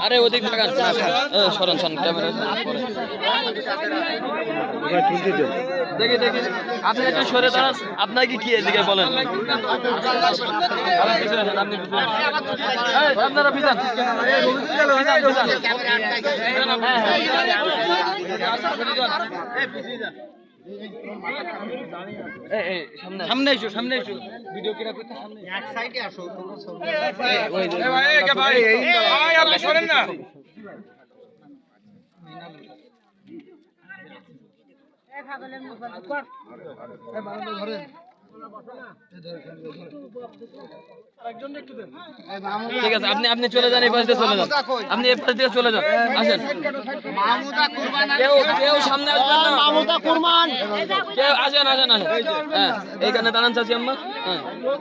আরে ওদিক লাগান সরন সন ক্যামেরা দেখি দেখি আপনি একটু সরে দাঁড়ান। আপনাকে কি এদিকে বলেন? আপনারা পিছান সামনে এসো সামনে এসো ভিডিও কিরা করতে সামনে এক সাইডে আসো ভাই আপনি সরেন না ঠিক আছে আপনি আপনি চলে যান এই পাশে চলে যান আপনি এই পাশ দিয়ে চলে যান আসেন কেউ সামনে আসবেন না মামুদা কুরবান কেউ আসেন আসেন আসেন হ্যাঁ এইখানে দাঁড়ান চাচি আম্মা হ্যাঁ